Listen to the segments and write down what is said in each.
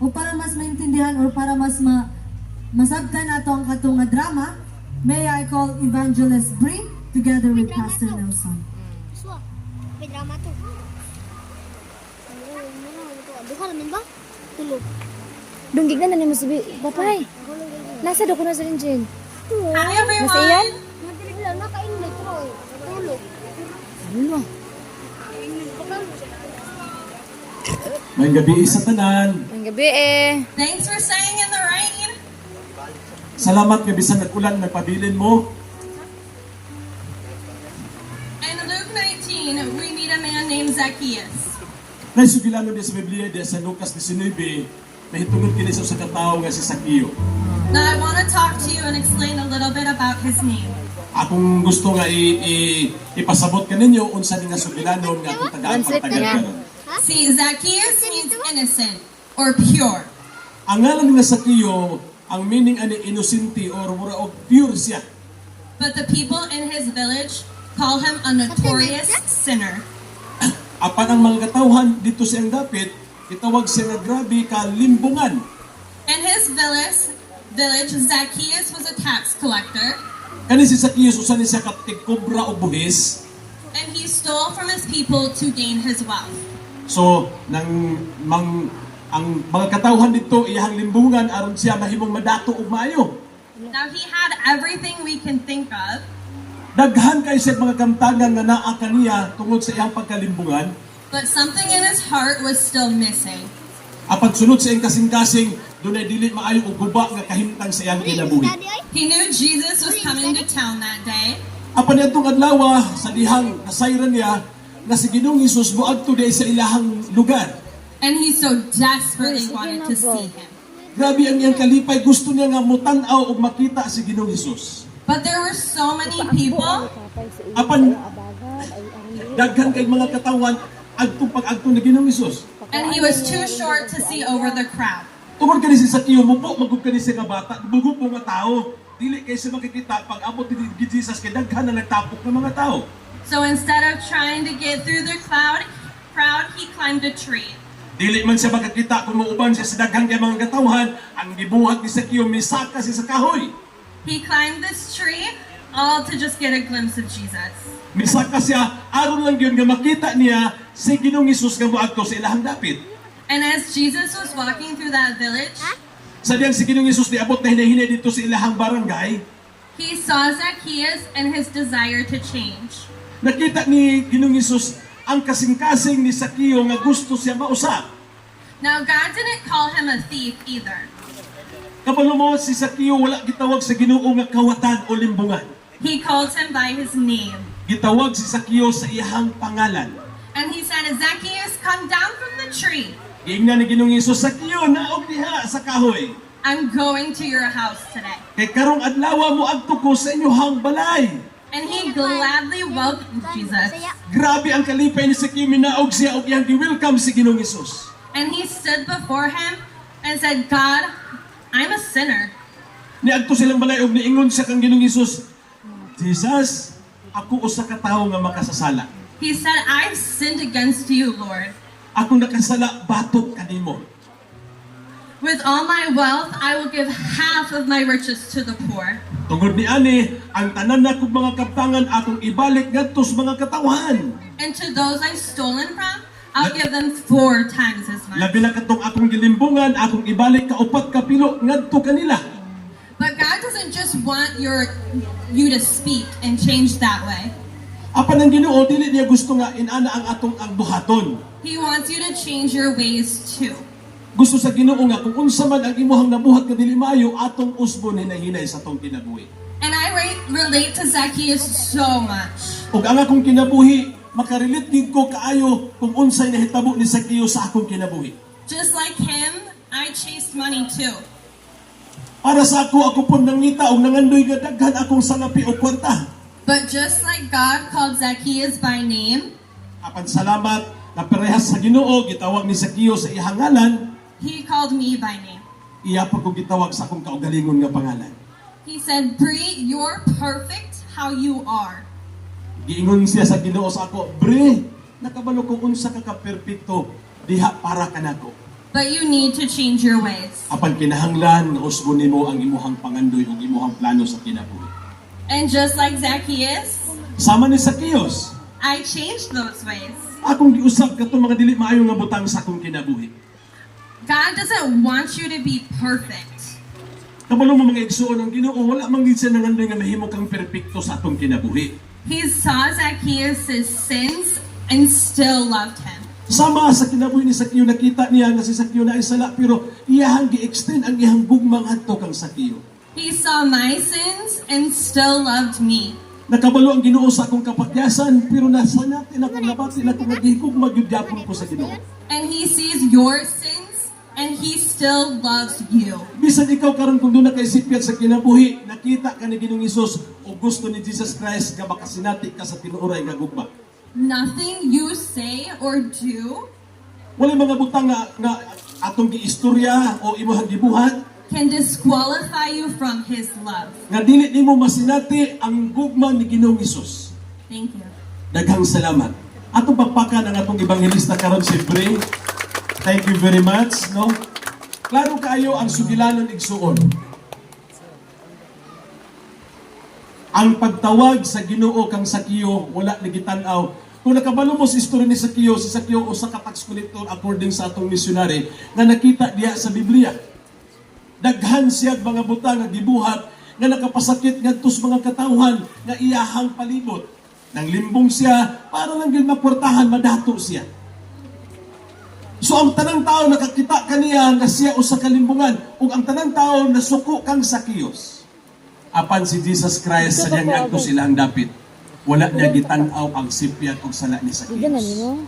o para mas maintindihan or para mas masabtan nato ang katong nga drama, may I call Evangelist Bree together with Pastor Nelson. Suwa. May drama to. Duha naman ba? Tulog. Dunggig na mo sabi, papay. Nasa do ko na sa Rinjin. Hi Nasa iyan? everyone! Wala, nakain na Troy. Tulog. Ano? May gabi sa tanan. Ang gabi eh. Thanks for staying in the rain. Salamat nga bisan nag-ulan nagpabilin mo. In Luke 19, we meet a man named Zacchaeus. Naisugilano din sa Biblia di sa Lucas 19, nahitungod kini sa katao nga si Sakio. Now I want to talk to you and explain a little bit about his name. Akong gusto nga ipasabot kaninyo unsa ni nga sugilanon nga atong tagaan Translate pagtagal niya. karon. See, Zacchaeus means innocent or pure. Ang ngalan nga Sakio, ang meaning ani innocente or mura og pure siya. But the people in his village call him a notorious sinner. Apan ang mga katawhan dito siyang dapit, itawag siya nga grabe ka limbungan. In his village, Zacchaeus was a tax collector, Kani si Sakio usa ni siya ka tigkobra og buhis. and he stole from his people to gain his wealth. So, ang mga katawhan dito, iyang limbungan, aron siya mahimong madato og maayo. Now he had everything we can think of, Daghan kay siya mga kamtangan nga naa kaniya tungod sa iyang pagkalimbungan. but something in his heart was still missing. Apan sunod sa iyang kasing-kasing, dunay dili maayo og guba nga kahimtang sa iyang kinabuhi. He knew Jesus was coming to town that day, Apan nitong adlaw sa dihang nasayran niya nga si Ginoong Hesus moadto diay sa ilahang lugar. and he so desperately wanted to see him. Grabe ang iyang kalipay, gusto niya nga mutanaw og makita si Ginoong Hesus. But there were so many people, Apan daghan kay mga katawan adtong pag-adto ni Ginoong Hesus. and he was too short to see over the crowd. Tungod kani si Sakio mo po magug kani siya nga bata, bugo po nga tao. Dili kay siya makikita pag abot ni Jesus kay daghan na nagtapok ng mga tao. So instead of trying to get through the crowd, he climbed a tree. Dili man siya makakita kung muuban siya sa daghan kay mga katawhan, ang gibuhat ni Sakio misaka siya sa kahoy. He climbed this tree all to just get a glimpse of Jesus. Misaka siya aron lang gyud nga makita niya si Ginoong Hesus nga moadto sa ilahang dapit. And as Jesus was walking through that village, Sa diyang si Ginoong Hesus niabot na hinahinay dito sa ilahang barangay, he saw Zacchaeus and his desire to change. nakita ni Ginoong Hesus ang kasing-kasing ni Sakio nga gusto siya mausap. Now God didn't call him a thief either. Kabalo mo si Sakio wala gitawag sa Ginoo nga kawatan o limbungan. He called him by his name. Gitawag si Sakio sa iyahang pangalan. And he said, Zacchaeus, come down from the tree. Giingnan ni Ginoong Hesus, Sakio, naog diha sa kahoy. I'm going to your house today. Kay karong adlaw mo adto ko sa inyong balay. And he gladly welcomed Jesus. Grabe ang kalipay ni Sakio, minaog siya og iyang gi-welcome si Ginoong Hesus. And he stood before him and said, God, I'm a sinner. Niadto silang balay og niingon sa kang Ginoong Hesus, Jesus, ako usa ka tawo nga makasasala. He said, I've sinned against you, Lord. Ako nakasala batok kanimo. With all my wealth, I will give half of my riches to the poor. Tungod ni ani, ang tanan na kong mga kaptangan akong ibalik ngadto sa mga katawhan. And to those I've stolen from, I'll give them 4 times as much. Labi na katong akong gilimbungan, akong ibalik ka upat ka pilo ngadto kanila. But God doesn't just want you to speak and change that way. Apan ang Ginoo dili niya gusto nga inana ang atong ang buhaton. He wants you to change your ways too. Gusto sa Ginoo nga kung unsa man ang imuhang nabuhat nga dili maayo atong usbon hinahinay sa atong kinabuhi. And I relate to Zacchaeus so much. Ug ang akong kinabuhi makarelate gid ko kaayo kung unsay nahitabo ni Sakio sa akong kinabuhi. Just like him, I chased money too. Para sa ako po nangita og nangandoy nga daghan akong salapi o kwarta. But just like God called Zacchaeus by name, Apan salamat na parehas sa Ginoo gitawag ni Sakio sa iyang ngalan, he called me by name. iya pa ko gitawag sa akong kaugalingon nga pangalan. He said, Bree, you're perfect how you are. Giingon siya sa Ginoo sa ako, Bre, nakabalo ko unsa ka ka perpekto diha para kanako. but you need to change your ways. Apan kinahanglan nga usbon nimo ang imuhang pangandoy ug imuhang plano sa kinabuhi. And just like Zacchaeus, Sama ni Zacchaeus, I changed those ways. akong giusap katong mga dili maayo nga butang sa akong kinabuhi. God doesn't want you to be perfect. Kabalo mo mga igsuon ang Ginoo, wala man gid siya nangandoy nga mahimo kang perpekto sa atong kinabuhi. He saw Zacchaeus' sins and still loved him. Sama sa kinabuhi ni Zacchaeus, nakita niya nga si Zacchaeus na ay sala, pero iyahang gi-extend ang iyang gugmang adto kang Zacchaeus. He saw my sins and still loved me. Nakabalo ang Ginoo sa akong kapakyasan, pero nasa natin ako nabati na kung nagihigugma gyud gyapon ko sa Ginoo. And he sees your sins and he still loves you. Bisan ikaw karon kung doon na kay sipyat sa kinabuhi, nakita ka ni Ginoong Hesus o gusto ni Jesus Christ nga makasinati ka sa tinuoray nga gugma. Nothing you say or do Wala mga butang nga atong giistorya o imuhang gibuhat can disqualify you from his love. nga dili nimo masinati ang gugma ni Ginoong Hesus. Thank you. Daghang salamat. Atong pagpakan ang atong ebanghelista karon si Bray. Thank you very much, no? Klaro kayo ang sugilanon igsuon. Ang pagtawag sa Ginoo kang Zacchaeus wala ni gitan-aw. Kung nakabalo mo sa istorya ni Zacchaeus, si Zacchaeus usa ka tax collector according sa atong missionary nga nakita diha sa Biblia. Daghan siya mga butang nga gibuhat nga nakapasakit ngadto sa mga katawhan nga iyahang palibot. Nang limbong siya para lang gyud maportahan madato siya. So ang tanang tao nakakita kaniya nga siya usa ka limbungan ug ang tanang tao nasuko kang Zacchaeus. Apan si Jesus Christ sa niyang agto sila ang dapit. Wala niya gitan-aw ang sipyat ug sala ni Digan na Zacchaeus. nimo.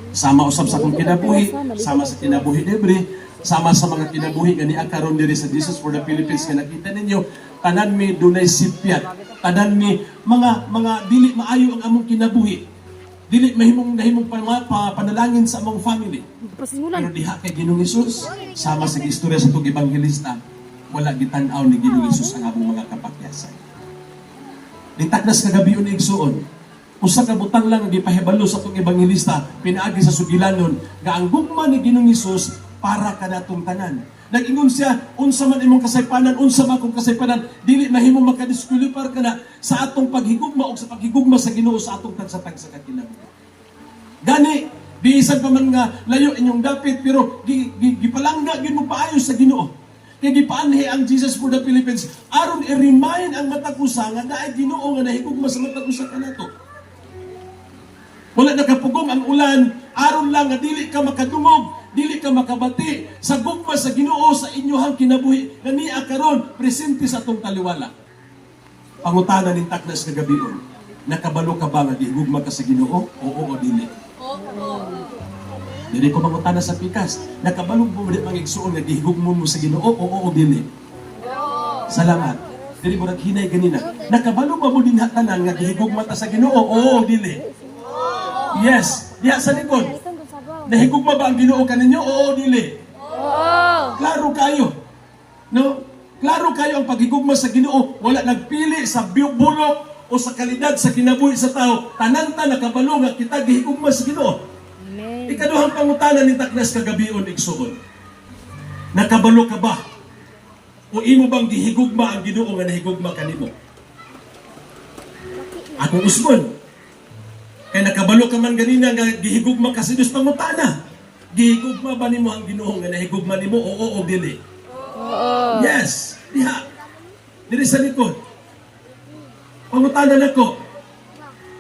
Sama usab sa akong kinabuhi, sama sa kinabuhi ni Bri, sama sa mga kinabuhi nga niya karon diri sa Jesus for the Philippines nga nakita ninyo, tanan mi dunay sipyat, tanan mi mga dili maayo ang among kinabuhi. Dili nahimong panalangin sa among family. Pero Pasimulan. diha kay Ginoong Hesus, sama sa istorya sa itong ebanghelista, wala gitan-aw ni Ginoong Hesus ang among mga kapakyasan. Nitaknas kagabi ni igsuon, usa ka butang lang ang gipahibalo sa itong ebanghelista, pinaagi sa sugilanon, nga ang gugma ni Ginoong Hesus para kanatong tanan. Nag-ingon siya, unsa man imong kasaypanan, unsa man akong kasaypanan, dili mahimong makadiskwalifar ka na sa atong paghigugma o sa paghigugma sa Ginoo sa atong tagsa-tagsa kakinabuhi. Gani, bisan pa man nga layo inyong dapit, pero gipalangga gyud mo paayo sa Ginoo. Kaya gipaanhi ang Jesus for the Philippines aron i-remind ang matag usa nga naay Ginoo nga nahigugma sa matag usa kanato. Wala nakapugong ang ulan, aron lang nga dili ka makadungog, dili ka makabati sa gugma sa Ginoo sa inyohang kinabuhi nga niya karon presente sa atong taliwala. Pangutana ning taknas kagabion, nakabalo ka ba nga gihugma ka sa Ginoo? Oo o dili? Dili ko mangutana sa pikas, nakabalo mo di mangigsuon nga gihugmo mo sa Ginoo? Oo o dili? Salamat. Dili mo naghinay ganina. Nakabalo ba mo din hatanan nga gihugma ta sa Ginoo? Oo o dili? Yes. Diha sa likod. Nahigugma ba ang Ginoo kaninyo? Oo, dili. Oo. Klaro kayo. No? Klaro kayo ang paghigugma sa Ginoo. Wala nagpili sa bulok o sa kalidad sa kinabuhi sa tao. Tananta nakabalo nga kita gihigugma sa Ginoo. Amen. Ikaduhang pangutana ni taknas kagabion igsuon. Nakabalo ka ba? O imo bang gihigugma ang Ginoo nga nahigugma kanimo? Akong usbon. Kaya nakabalo ka man ganina nga gihigugma ka sa Diyos, pangutana. Gihigugma ba nimo ang Ginoo nga nahigugma nimo? Oo o dili? Oo. Yes. Diha. Dili sa likod. Pangutana nako.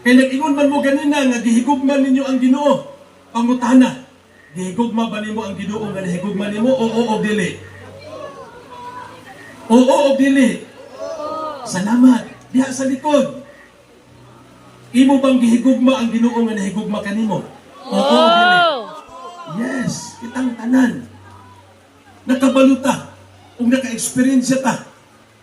Kaya nag-ingon man mo ganina nga gihigugma ninyo ang Ginoo. Pangutana. Gihigugma ba nimo ang Ginoo nga nahigugma nimo? Oo o dili? Oo o dili? Salamat. Diha sa likod. Imo bang gihigugma ang Ginoo nga nahigugma kanimo? Oo. Yes, kitang tanan. Nakabaluta ug naka-experience ta.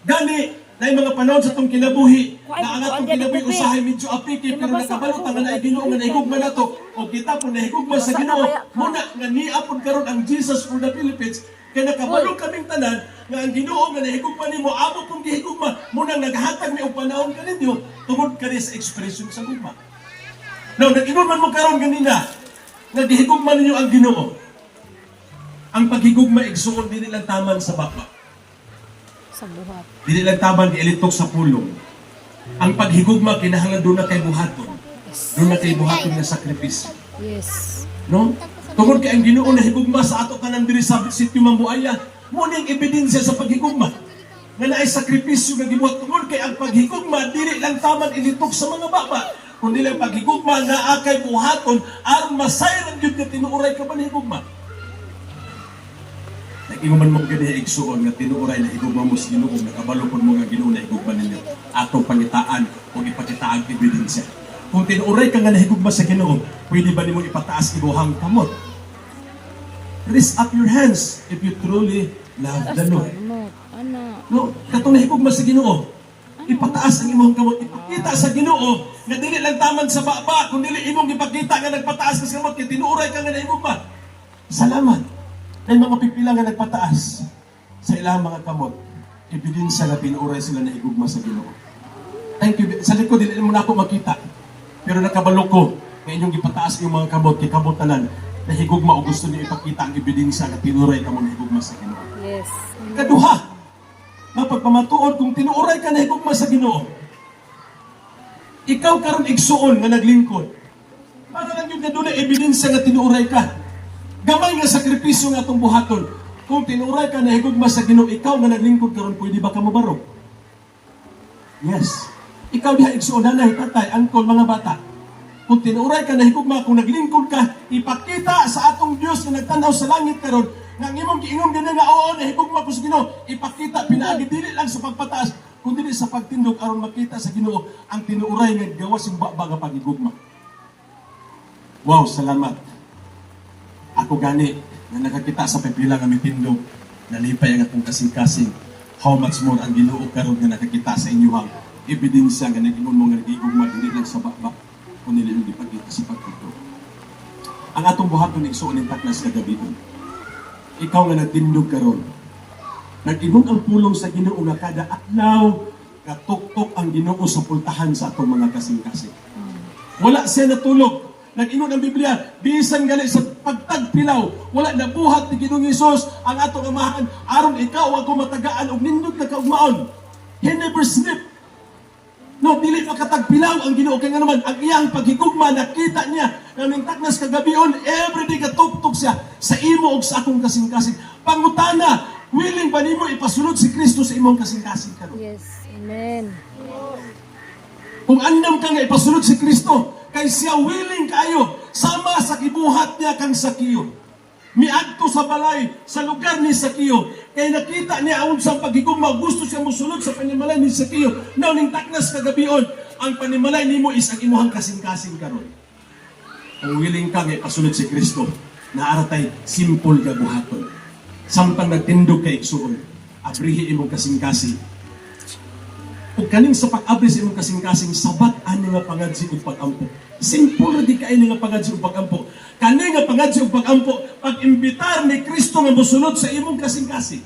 Gani nay mga panahon sa tong kinabuhi, na ang atong kinabuhi usahay medyo apiki pero nakabaluta nga naay Ginoo nga nahigugma nato o kita po nahigugma sa Ginoo muna nga niapon karon ang Jesus for the Philippines. Kaya nakabalo kaming tanan nga ang Ginoo nga nahigugma nimo amo pong gihigugma muna naghatag ni og panahon kaninyo tungod kani sa expression sa gugma. Now, nag-ingon man mo karon ganina nga gihigugma ninyo ang Ginoo. Ang paghigugma igsuon dili lang taman sa baba. Sa buhat. Dili lang taman giilitok sa pulong. Ang paghigugma kinahanglan doon na kay buhaton. Doon na kay buhaton nga sakripisyo. Yes. No? Tungod kay ang Ginoo na higugma sa ato kanan diri sa sitio Mambuaya, mo ning ebidensya sa paghigugma. Nga naay sakripisyo nga gibuhat tungod kay ang paghigugma dili lang taman ilitok sa mga baba, kundi lang paghigugma nga akay buhaton aron masayran gyud nga tinuoray ka panhigugma. Nag-inguman mo gani igsuon nga tinuoray na higugma mo sa Ginoo, nakabalo pud mo nga Ginoo na higugma ninyo. Atong pangitaan o ipakita ang ebidensya. Kung tinuoray ka nga nahigugma sa Ginoo, pwede ba nimo ipataas ibuhang kamot? Raise up your hands if you truly love the Lord. Ana. No, katong nahigugma sa Ginoo, ipataas ang imong kamot, ipakita sa Ginoo nga dili lang taman sa baba, kundi dili imong ipakita nga nagpataas ka sa kamot kay tinuoray ka nga nahigugma. Salamat. Dahil mga pipila nga nagpataas sa ilang mga kamot, ebidensya nga tinuoray sila nahigugma sa Ginoo. Thank you. Sa likod, dili mo na ako makita. Pero nakabalo ko nga inyong ipataas yung mga kamot, kay kamot tanan, na higugma o gusto niyo ipakita ang ebidensya na tinuray ka mo na higugma sa Ginoo. Yes. Kaduha, mapagpamatuod kung tinuray ka na higugma sa Ginoo, ikaw karon igsuon nga naglingkod. Para lang yung doon na ebidensya nga tinuray ka. Gamay nga sakripisyo nga itong buhaton. Kung tinuray ka na higugma sa Ginoo, ikaw nga naglingkod karon, pwede ba ka mabarog? Yes. Ikaw diha igsuon, nanay, tatay, angkol, mga bata. Kung tinuray ka na higugma, kung naglingkod ka, ipakita sa atong Diyos na nagtanaw sa langit karon, nga ang imong giingom din nga oo na higugma ko sa Ginoo, ipakita pinaagi dili lang sa pagpataas, kundi sa pagtindog aron makita sa Ginoo ang tinuray nga gawas yung baba nga paghigugma. Wow, salamat. Ako gani nga nakakita sa pipila nga mitindog, nalipay ang atong kasing-kasing. How much more ang Ginoo karon nga nakakita sa inyong ebidensya nga nag-ingon mo nga nagigugma dili lang sa baba, kundi dili ipakita sa pagtindog. Ang atong buhaton igsuon ning taknas kagabi. Ikaw nga nagtindog karon, nag-ingon ang pulong sa Ginoo nga kada adlaw katuktok ang Ginoo sa pultahan sa atong mga kasing-kasing. Wala siya natulog. Nag-ingon ang Biblia, bisan gali sa pagtagpilaw, wala na buhat ni Ginoong Hesus ang atong amahan aron ikaw ako matagaan og nindot na kaugmaon. He never sleep. No, dili makatagpilaw ang Ginoo kay nga naman ang iyang paghigugma nakita niya na ning taknas kagabion everyday katuktok siya sa imo ug sa akong kasing-kasing. Pangutana, willing ba nimo ipasulod si Kristo sa imong kasing-kasing karon? Yes. Amen. Kung andam ka nga ipasulod si Kristo, kay siya willing kayo sama sa kibuhat niya kang Sakiyo. Miadto sa balay, sa lugar ni Sakiyo. Kay nakita niya ang unsang paghigugma, gusto siya musulod sa panimalay ni Sakiyo. Now, ning taknas kagabion, ang panimalay nimo is ang imuhang kasing-kasing karon. Kung willing ka nga ipasulod si Kristo, naaratay simple ka buhaton. Samtang nagtindog kay igsuon, abrihi imong kasing-kasing. Ug kaning sa pag-abri sa imong kasing-kasing, sabat ani nga pangadsi ug pag-ampo. Simple di kay nga pangadsi ug pag-ampo. Kani nga pangadsi ug pag-ampo, pag-imbitar ni Kristo nga mosunod sa imong kasing-kasing.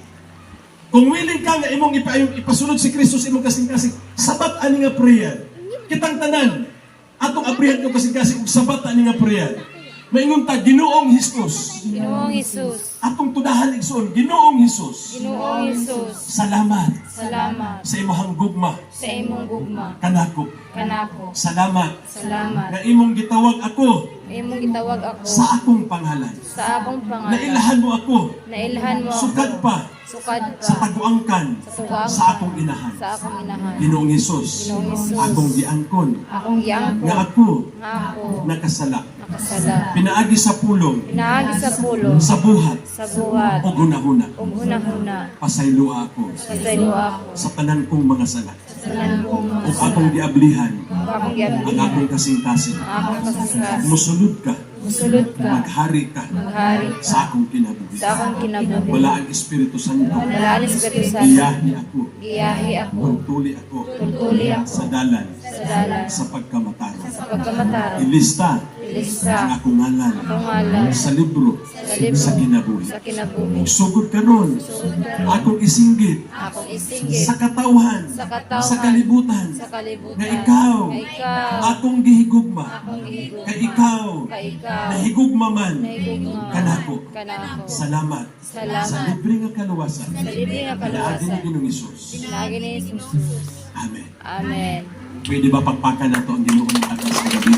Kung willing ka nga imong ipasunod si Kristo sa imong kasing-kasing, sabat ani nga prayer. Kitang tanan atong abrihan ko kasing-kasing ug sabat ani nga prayer. Maingon ta Ginoong Hesus. Ginoong Hesus. Atong tudahan igsoon, Ginoong Hesus. Ginoong Hesus. Salamat Salamat sa imong gugma sa imong gugma kanako. kanako. Salamat Salamat. nga imong gitawag ako Imong gitawag ako sa akong pangalan. sa akong pangalan. Nailhan mo ako Nailhan mo sukad ako. pa Sukad sa pa pag-uangkan sa tuwang sa akong inahan. sa akong inahan. Ginoong Hesus, Ginoong Hesus. akong giangkon Akong giangko nga ako nga ako nakasala. nakasala. Pinaagi sa pulong, Pinaagi sa pulong sa buhat, sa buhat o hunahuna. ug hunahuna. Pasaylo ako Pasaylo ako sa tanan kong mga sala. sa tanan kong O akong giablihan ug akong ang giablihan. akong kasing-kasing. Ang akong kaskas. Musulod ka, Musulod ka. maghari ka Maghari ka sa akong kinabuhi. sa akong kinabuhi. Wala ang Espiritu Santo. Wala ni Espiritu Santo. Iyahi ako, Giyahi ako. pagtuli ako Tultuli ako sa dalan sa dalan sa pagkamataran. sa pagkamataro. Ilista Ilista. ang akong ngalan Akong ngalan. sa libro libro sa kinabuhi. sa kinabuhi. Ug sugod karon akong isinggit Akong isinggit sa katawhan, sa katawhan, sa kalibutan, sa kalibutan, nga ikaw, nga ikaw, akong gihigugma, akong gihigugma, kay ikaw, kay ikaw, nahigugma man, nahigugma, kanako. kanako. Salamat sa Salamat libre nga kaluwasan. sa libre nga Naagi ni kaluwasan. Ginoong Hesus. Lagi ni Jesus. Amen. Amen. Pwede ba pagpakan na to ang Ginoong at sa gabi?